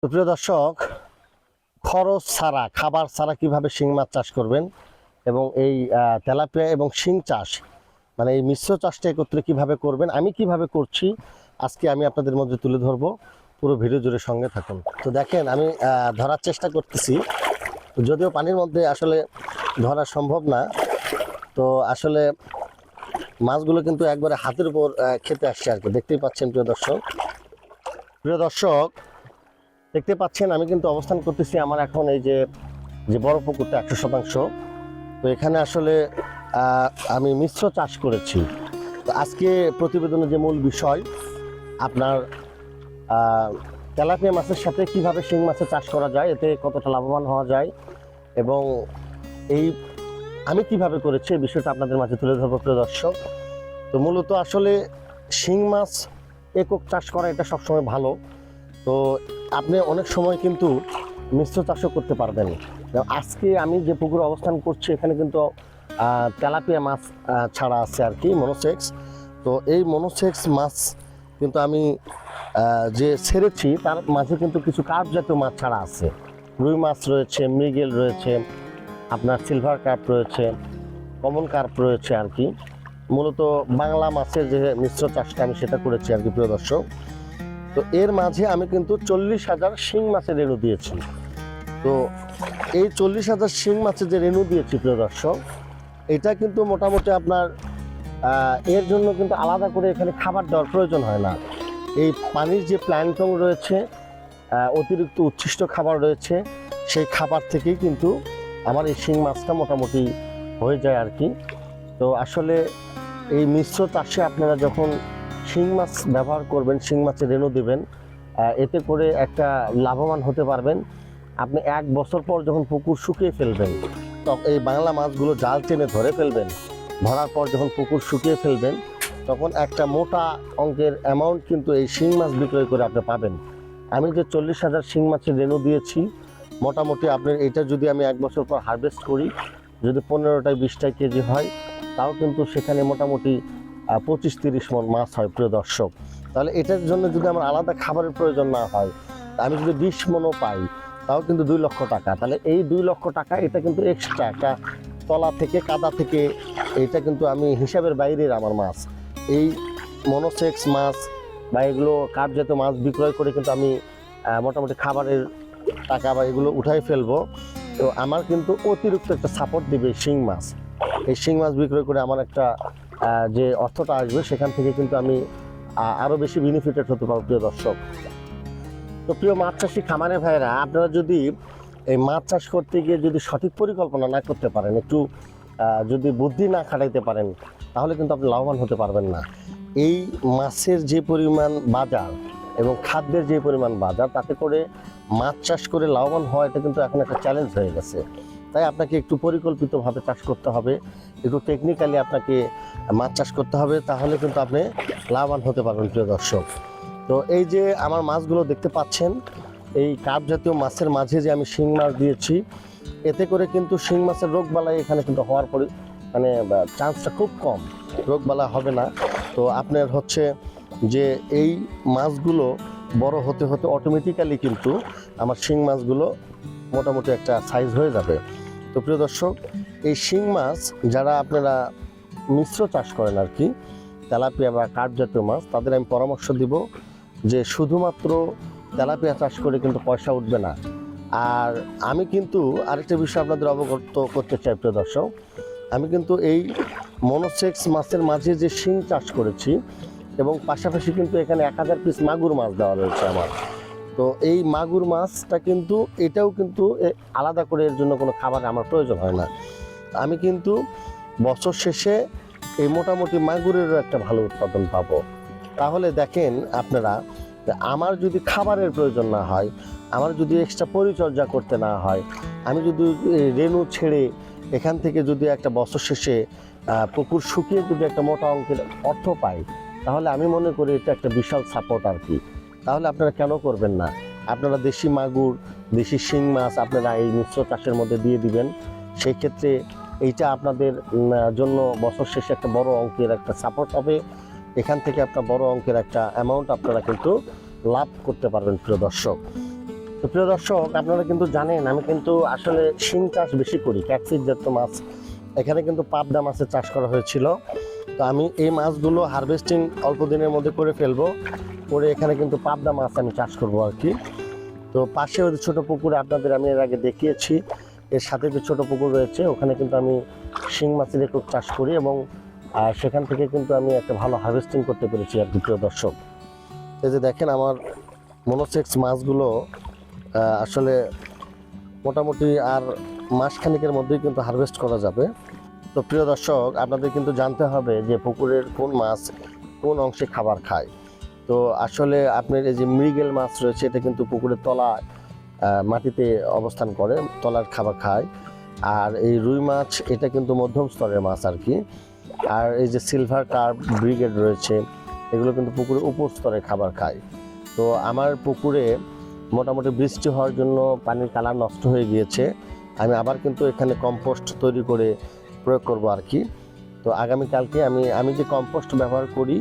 তো প্রিয় দর্শক, খরচ ছাড়া খাবার ছাড়া কিভাবে শিং মাছ চাষ করবেন এবং এই তেলাপিয়া এবং শিং চাষ মানে এই মিশ্র চাষটা একত্রে কিভাবে করবেন, আমি কিভাবে করছি আজকে আমি আপনাদের মধ্যে তুলে ধরবো। পুরো ভিডিও জুড়ে সঙ্গে থাকুন। তো দেখেন আমি ধরার চেষ্টা করতেছি, যদিও পানির মধ্যে আসলে ধরা সম্ভব না। তো আসলে মাছগুলো কিন্তু একবারে হাতের উপর খেতে আসছে আর কি, দেখতেই পাচ্ছেন প্রিয় দর্শক দেখতে পাচ্ছেন আমি কিন্তু অবস্থান করতেছি আমার এখন এই যে বড় পুকুরটা 100%। তো এখানে আসলে আমি মিশ্র চাষ করেছি। তো আজকে প্রতিবেদনের যে মূল বিষয় আপনার তেলাপিয়া মাছের সাথে কিভাবে শিং মাছের চাষ করা যায়, এতে কতটা লাভবান হওয়া যায় এবং এই আমি কিভাবে করেছি এই বিষয়টা আপনাদের মাঝে তুলে ধরবো প্রিয় দর্শক। তো মূলত আসলে শিং মাছ একক চাষ করা এটা সবসময় ভালো। তো আপনি অনেক সময় কিন্তু মিশ্র চাষও করতে পারবেন। আজকে আমি যে পুকুরে অবস্থান করছি এখানে কিন্তু তেলাপিয়া মাছ ছাড়া আছে আর কি, মনোসেক্স। তো এই মনোসেক্স মাছ কিন্তু আমি যে ছেড়েছি তার মাঝে কিন্তু কিছু কার্প জাতীয় মাছ ছাড়া আছে। রুই মাছ রয়েছে, মৃগেল রয়েছে, আপনার সিলভার কার্প রয়েছে, কমন কার্প রয়েছে আর কি। মূলত বাংলা মাছের যে মিশ্র চাষটা আমি সেটা করেছি আর কি প্রিয় দর্শক। তো এর মাঝে আমি কিন্তু 40,000 শিং মাছের রেণু দিয়েছি। তো এই 40,000 শিং মাছের যে রেণু দিয়েছি প্রিয় দর্শক, এটা কিন্তু মোটামুটি আপনার এর জন্য কিন্তু আলাদা করে এখানে খাবার দেওয়ার প্রয়োজন হয় না। এই পানির যে প্ল্যাঙ্কটন রয়েছে, অতিরিক্ত উচ্ছিষ্ট খাবার রয়েছে, সেই খাবার থেকেই কিন্তু আমার এই শিং মাছটা মোটামুটি হয়ে যায় আর কি। তো আসলে এই মিশ্র চাষে আপনারা যখন শিং মাছ ব্যবহার করবেন, শিং মাছের রেণু দেবেন, এতে করে একটা লাভবান হতে পারবেন। আপনি 1 বছর পর যখন পুকুর শুকিয়ে ফেলবেন, তখন এই বাংলা মাছগুলো জাল টেনে ধরে ফেলবেন, ধরার পর যখন পুকুর শুকিয়ে ফেলবেন তখন একটা মোটা অঙ্কের অ্যামাউন্ট কিন্তু এই শিং মাছ বিক্রয় করে আপনি পাবেন। আমি যে 40,000 শিং মাছের রেণু দিয়েছি, মোটামুটি আপনার এটা যদি আমি 1 বছর পর হারভেস্ট করি, যদি 15টায় 20টায় কেজি হয়, তাও কিন্তু সেখানে মোটামুটি 25-30 মণ মাছ হয় প্রিয় দর্শক। তাহলে এটার জন্য যদি আমার আলাদা খাবারের প্রয়োজন না হয়, আমি যদি 20 মণও পাই, তাও কিন্তু 2 লক্ষ টাকা। তাহলে এই 2 লক্ষ টাকা এটা কিন্তু এক্সট্রা একটা তলা থেকে কাদা থেকে, এটা কিন্তু আমি হিসাবের বাইরের আমার মাছ। এই মনোসেক্স মাছ বা এগুলো কার্প জাতীয় মাছ বিক্রয় করে কিন্তু আমি মোটামুটি খাবারের টাকা বা এগুলো উঠাই ফেলবো। তো আমার কিন্তু অতিরিক্ত একটা সাপোর্ট দেবে শিং মাছ। এই শিং মাছ বিক্রয় করে আমার একটা যে অর্থটা আসবে সেখান থেকে কিন্তু আমি আরও বেশি বেনিফিটেড হতে পারবো প্রিয় দর্শক। তো প্রিয় মাছ চাষি খামারে ভাইরা, আপনারা যদি এই মাছ চাষ করতে গিয়ে যদি সঠিক পরিকল্পনা না করতে পারেন, একটু যদি বুদ্ধি না খাটাইতে পারেন, তাহলে কিন্তু আপনি লাভবান হতে পারবেন না। এই মাছের যে পরিমাণ বাজার এবং খাদ্যের যে পরিমাণ বাজার, তাতে করে মাছ চাষ করে লাভবান হওয়া এটা কিন্তু এখন একটা চ্যালেঞ্জ হয়ে গেছে। তাই আপনাকে একটু পরিকল্পিতভাবে চাষ করতে হবে, একটু টেকনিক্যালি আপনাকে মাছ চাষ করতে হবে, তাহলে কিন্তু আপনি লাভবান হতে পারবেন প্রিয় দর্শক। তো এই যে আমার মাছগুলো দেখতে পাচ্ছেন, এই কার্প জাতীয় মাছের মাঝে যে আমি শিং মাছ দিয়েছি, এতে করে কিন্তু শিং মাছের রোগবালাই এখানে কিন্তু হওয়ার পরে মানে চান্সটা খুব কম, রোগবালাই হবে না। তো আপনার হচ্ছে যে এই মাছগুলো বড় হতে হতে অটোমেটিক্যালি কিন্তু আমার শিং মাছগুলো মোটামুটি একটা সাইজ হয়ে যাবে। তো প্রিয় দর্শক, এই শিং মাছ যারা আপনারা মিশ্র চাষ করেন আর কি, তেলাপিয়া বা কার্প জাতীয় মাছ, তাদের আমি পরামর্শ দিব যে শুধুমাত্র তেলাপিয়া চাষ করে কিন্তু পয়সা উঠবে না। আর আমি কিন্তু আরেকটা বিষয় আপনাদের অবগত করতে চাই প্রিয় দর্শক, আমি কিন্তু এই মনোসেক্স মাছের মাঝে যে শিং চাষ করেছি এবং পাশাপাশি কিন্তু এখানে 1000 পিস মাগুর মাছ দেওয়া রয়েছে আমার। তো এই মাগুর মাছটা কিন্তু এটাও কিন্তু আলাদা করে এর জন্য কোনো খাবার আমার প্রয়োজন হয় না। আমি কিন্তু বছর শেষে এই মোটামুটি মাগুরেরও একটা ভালো উৎপাদন পাবো। তাহলে দেখেন আপনারা, আমার যদি খাবারের প্রয়োজন না হয়, আমার যদি এক্সট্রা পরিচর্যা করতে না হয়, আমি যদি রেণু ছেড়ে এখান থেকে যদি একটা বছর শেষে পুকুর শুকিয়ে যদি একটা মোটা অঙ্কের অর্থ পাই, তাহলে আমি মনে করি এটা একটা বিশাল সাপোর্ট আর কি। তাহলে আপনারা কেন করবেন না? আপনারা দেশি মাগুর, দেশি শিং মাছ আপনারা এই মিশ্র চাষের মধ্যে দিয়ে দিবেন। সেই ক্ষেত্রে এইটা আপনাদের জন্য বছর শেষে একটা বড় অঙ্কের একটা সাপোর্ট হবে। এখান থেকে একটা বড় অঙ্কের একটা অ্যামাউন্ট আপনারা কিন্তু লাভ করতে পারবেন প্রিয় দর্শক। তো প্রিয় দর্শক, আপনারা কিন্তু জানেন আমি কিন্তু আসলে শিং চাষ বেশি করি, ক্যাটফিশ জাতীয় মাছ। এখানে কিন্তু পাবদা মাছের চাষ করা হয়েছিল। তো আমি এই মাছগুলো হারভেস্টিং অল্প দিনের মধ্যে করে ফেলবো, করে এখানে কিন্তু পাবদা মাছ আমি চাষ করবো আর কি। তো পাশে ওই ছোটো পুকুরে আপনাদের আমি এর আগে দেখিয়েছি, এর সাথে যে ছোটো পুকুর রয়েছে ওখানে কিন্তু আমি শিং মাছের একক চাষ করি, এবং সেখান থেকে কিন্তু আমি একটা ভালো হারভেস্টিং করতে পেরেছি আর কি। প্রিয় দর্শক, এই যে দেখেন আমার মনোসেক্স মাছগুলো আসলে মোটামুটি আর মাসখানেকের মধ্যেই কিন্তু হারভেস্ট করা যাবে। তো প্রিয় দর্শক, আপনাদের কিন্তু জানতে হবে যে পুকুরের কোন মাছ কোন অংশে খাবার খায়। তো আসলে আপনার এই যে মৃগেল মাছ রয়েছে, এটা কিন্তু পুকুরের তলায় মাটিতে অবস্থান করে, তলার খাবার খায়। আর এই রুই মাছ এটা কিন্তু মধ্যম স্তরের মাছ আর কি। আর এই যে সিলভার কার্প, ব্রিগেড রয়েছে, এগুলো কিন্তু পুকুরের উপর স্তরে খাবার খায়। তো আমার পুকুরে মোটামুটি বৃষ্টি হওয়ার জন্য পানির কালার নষ্ট হয়ে গিয়েছে। আমি আবার কিন্তু এখানে কম্পোস্ট তৈরি করে প্রয়োগ করব আর কি। তো আগামীকালকে আমি যে কম্পোস্ট ব্যবহার করি,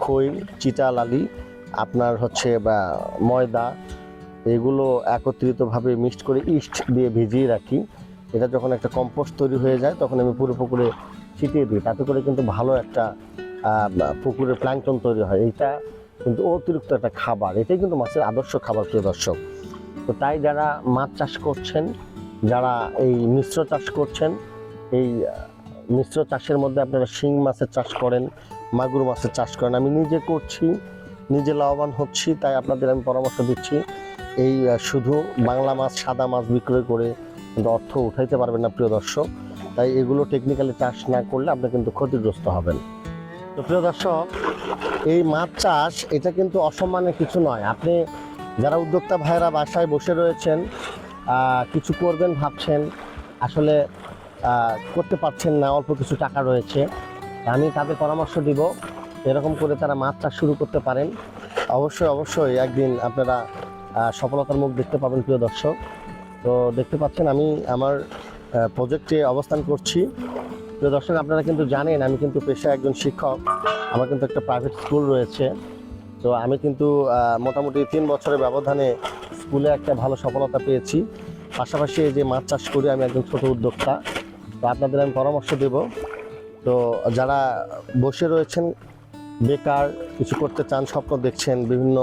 খৈল, চিটা লালি, আপনার হচ্ছে বা ময়দা, এগুলো একত্রিতভাবে মিক্সড করে ইস্ট দিয়ে ভিজিয়ে রাখি। এটা যখন একটা কম্পোস্ট তৈরি হয়ে যায় তখন আমি পুরো পুকুরে ছিটিয়ে দিই। তাতে করে কিন্তু ভালো একটা পুকুরে প্ল্যাঙ্কটন তৈরি হয়। এইটা কিন্তু অতিরিক্ত একটা খাবার, এটাই কিন্তু মাছের আদর্শ খাবার। প্রিয় দর্শক, তো তাই যারা মাছ চাষ করছেন, যারা এই মিশ্র চাষ করছেন, এই মিশ্র চাষের মধ্যে আপনারা শিং মাছের চাষ করেন, মাগুর মাছের চাষ করেন, আমি নিজে করছি, নিজে লাভবান হচ্ছি, তাই আপনাদের আমি পরামর্শ দিচ্ছি। এই শুধু বাংলা মাছ, সাদা মাছ বিক্রয় করে কিন্তু অর্থ উঠাইতে পারবেন না প্রিয় দর্শক। তাই এগুলো টেকনিক্যালি চাষ না করলে আপনি কিন্তু ক্ষতিগ্রস্ত হবেন। তো প্রিয় দর্শক, এই মাছ চাষ এটা কিন্তু অসম্মানের কিছু নয়। আপনি যারা উদ্যোক্তা ভাইয়েরা বাসায় বসে রয়েছেন, কিছু করবেন ভাবছেন, আসলে করতে পারছেন না, অল্প কিছু টাকা রয়েছে, আমি তাদের পরামর্শ দিব এরকম করে তারা মাছ চাষ শুরু করতে পারেন। অবশ্যই অবশ্যই একদিন আপনারা সফলতার মুখ দেখতে পাবেন প্রিয় দর্শক। তো দেখতে পাচ্ছেন আমি আমার প্রজেক্টে অবস্থান করছি। প্রিয় দর্শক, আপনারা কিন্তু জানেন আমি কিন্তু পেশায় একজন শিক্ষক, আমার কিন্তু একটা প্রাইভেট স্কুল রয়েছে। তো আমি কিন্তু মোটামুটি 3 বছরের ব্যবধানে স্কুলে একটা ভালো সফলতা পেয়েছি। পাশাপাশি এই যে মাছ চাষ করি, আমি একজন ছোট উদ্যোক্তা। তো আপনাদের আমি পরামর্শ দেব, তো যারা বসে রয়েছেন বেকার, কিছু করতে চান, স্বপ্ন দেখছেন, বিভিন্ন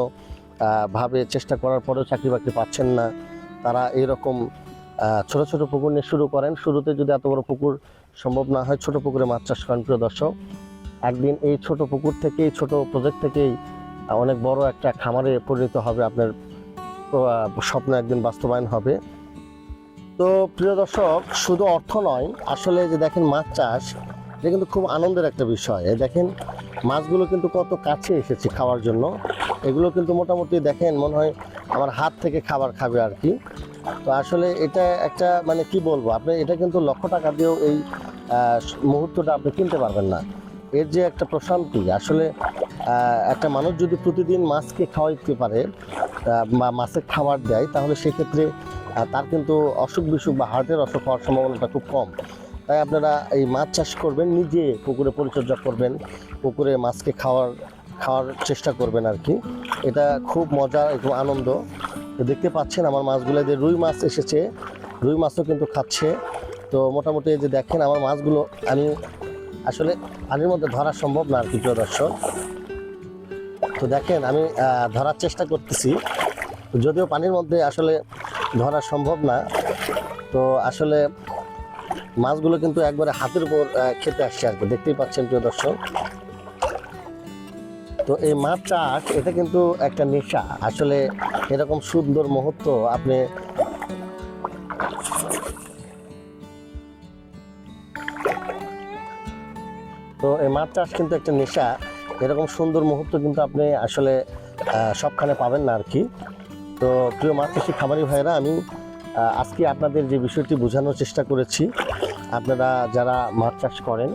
ভাবে চেষ্টা করার পরেও চাকরি বাকরি পাচ্ছেন না, তারা এইরকম ছোট ছোট পুকুর নিয়ে শুরু করেন। শুরুতে যদি এত বড় পুকুর সম্ভব না হয়, ছোট পুকুরে মাছ চাষ করেন প্রিয় দর্শক। একদিন এই ছোট পুকুর থেকেই, ছোট প্রজেক্ট থেকেই অনেক বড় একটা খামারে পরিণত হবে, আপনার স্বপ্ন একদিন বাস্তবায়ন হবে। তো প্রিয় দর্শক, শুধু অর্থ নয়, আসলে যে দেখেন মাছ চাষ এটা কিন্তু খুব আনন্দের একটা বিষয়। এই দেখেন মাছগুলো কিন্তু কত কাছে এসেছে খাওয়ার জন্য। এগুলো কিন্তু মোটামুটি দেখেন মনে হয় আমার হাত থেকে খাবার খাবে আর কি। তো আসলে এটা একটা মানে কি বলবো, আপনি এটা কিন্তু লক্ষ টাকা দিয়েও এই মুহূর্তটা আপনি কিনতে পারবেন না। এর যে একটা প্রশান্তি, আসলে একটা মানুষ যদি প্রতিদিন মাছকে খাওয়াইতে পারে বা মাছের খাবার দেয়, তাহলে সেক্ষেত্রে তার কিন্তু অসুখ বিসুখ বা হার্টের অসুখ হওয়ার সম্ভাবনাটা খুব কম। তাই আপনারা এই মাছ চাষ করবেন, নিজে পুকুরে পরিচর্যা করবেন, পুকুরে মাছকে খাওয়ার চেষ্টা করবেন আর কি। এটা খুব মজা, খুব আনন্দ। তো দেখতে পাচ্ছেন আমার মাছগুলো, যে রুই মাছ এসেছে, রুই মাছও কিন্তু খাচ্ছে। তো মোটামুটি এই যে দেখেন আমার মাছগুলো আমি আসলে পানির মধ্যে ধরা সম্ভব না আর কি প্রিয় দর্শক। তো দেখেন আমি ধরার চেষ্টা করতেছি, যদিও পানির মধ্যে আসলে ধরা সম্ভব না। তো আসলে মাছগুলো কিন্তু একবারে হাতের উপর খেতে আসছে আর কি, দেখতেই পাচ্ছেন প্রিয় দর্শক। তো এই মাছ চাষ এটা কিন্তু একটা নেশা। আসলে এরকম সুন্দর মুহূর্ত আপনি তো এই মাছ চাষ কিন্তু একটা নেশা। এরকম সুন্দর মুহূর্ত কিন্তু আপনি আসলে সবখানে পাবেন না আর কি। তো প্রিয় মাছ চাষি খামারি ভাইয়েরা, আমি আজকে আপনাদের যে বিষয়টি বোঝানোর চেষ্টা করেছি, আপনারা যারা মাছ চাষ করেন,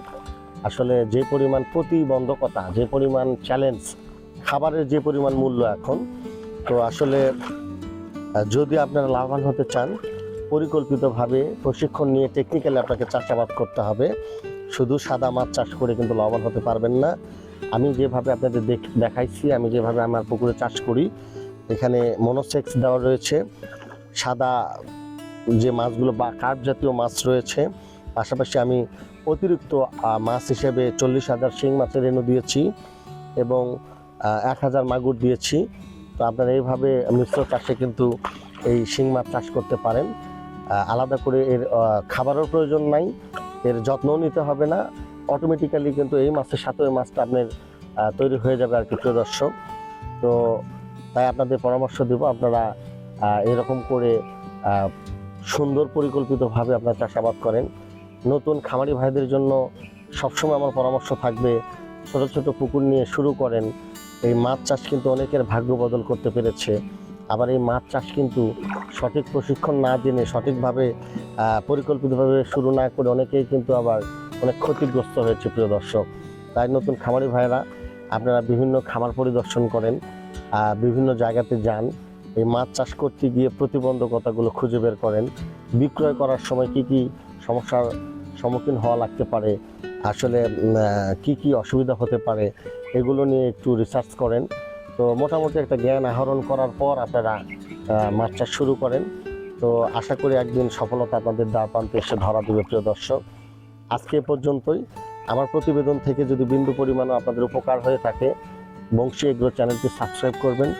আসলে যে পরিমাণ প্রতিবন্ধকতা, যে পরিমাণ চ্যালেঞ্জ, খাবারের যে পরিমাণ মূল্য এখন, তো আসলে যদি আপনারা লাভবান হতে চান, পরিকল্পিতভাবে প্রশিক্ষণ নিয়ে টেকনিক্যালি আপনাকে চাষাবাদ করতে হবে। শুধু সাদা মাছ চাষ করে কিন্তু লাভবান হতে পারবেন না। আমি যেভাবে আপনাদের দেখাইছি, আমি যেভাবে আমার পুকুরে চাষ করি, এখানে মনোসেক্স দেওয়া রয়েছে, সাদা যে মাছগুলো বা কার্প জাতীয় মাছ রয়েছে, পাশাপাশি আমি অতিরিক্ত মাছ হিসেবে 40,000 শিং মাছের রেণু দিয়েছি এবং 1,000 মাগুর দিয়েছি। তো আপনারা এইভাবে মিশ্র চাষে কিন্তু এই শিং মাছ চাষ করতে পারেন। আলাদা করে এর খাবারের প্রয়োজন নাই, এর যত্নও নিতে হবে না, অটোমেটিক্যালি কিন্তু এই মাছের সাথে ওই মাছটা আপনার তৈরি হয়ে যাবে আর কি প্রিয় দর্শক। তো তাই আপনাদের পরামর্শ দেব, আপনারা এরকম করে সুন্দর পরিকল্পিতভাবে আপনারা চাষাবাদ করেন। নতুন খামারি ভাইদের জন্য সবসময় আমার পরামর্শ থাকবে, ছোট ছোট পুকুর নিয়ে শুরু করেন। এই মাছ চাষ কিন্তু অনেকের ভাগ্য বদল করতে পেরেছে। আবার এই মাছ চাষ কিন্তু সঠিক প্রশিক্ষণ না জেনে, সঠিকভাবে পরিকল্পিতভাবে শুরু না করে অনেকেই কিন্তু আবার অনেক ক্ষতিগ্রস্ত হয়েছে প্রিয় দর্শক। তাই নতুন খামারি ভাইরা আপনারা বিভিন্ন খামার পরিদর্শন করেন, বিভিন্ন জায়গাতে যান, এই মাছ চাষ করতে গিয়ে প্রতিবন্ধকতাগুলো খুঁজে বের করেন, বিক্রয় করার সময় কি কি সমস্যার সম্মুখীন হওয়া লাগতে পারে, আসলে কি কি অসুবিধা হতে পারে, এগুলো নিয়ে একটু রিসার্চ করেন। তো মোটামুটি একটা জ্ঞান আহরণ করার পর আপনারা মাছ চাষ শুরু করেন। তো আশা করি একদিন সফলতা আপনাদের দ্বার প্রান্তে এসে ধরা দেবে প্রিয় দর্শক। আজকে এ পর্যন্তই। আমার প্রতিবেদন থেকে যদি বিন্দু পরিমাণও আপনাদের উপকার হয়ে থাকে, বংশী এগ্রো চ্যানেলটি সাবস্ক্রাইব করবেন।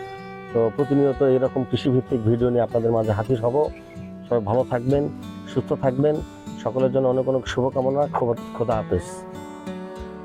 তো প্রতিনিয়ত এরকম কৃষিভিত্তিক ভিডিও নিয়ে আপনাদের মাঝে হাজির হব। সবাই ভালো থাকবেন, সুস্থ থাকবেন। সকলের জন্য অনেক অনেক শুভকামনা। খোদা হাফেজ।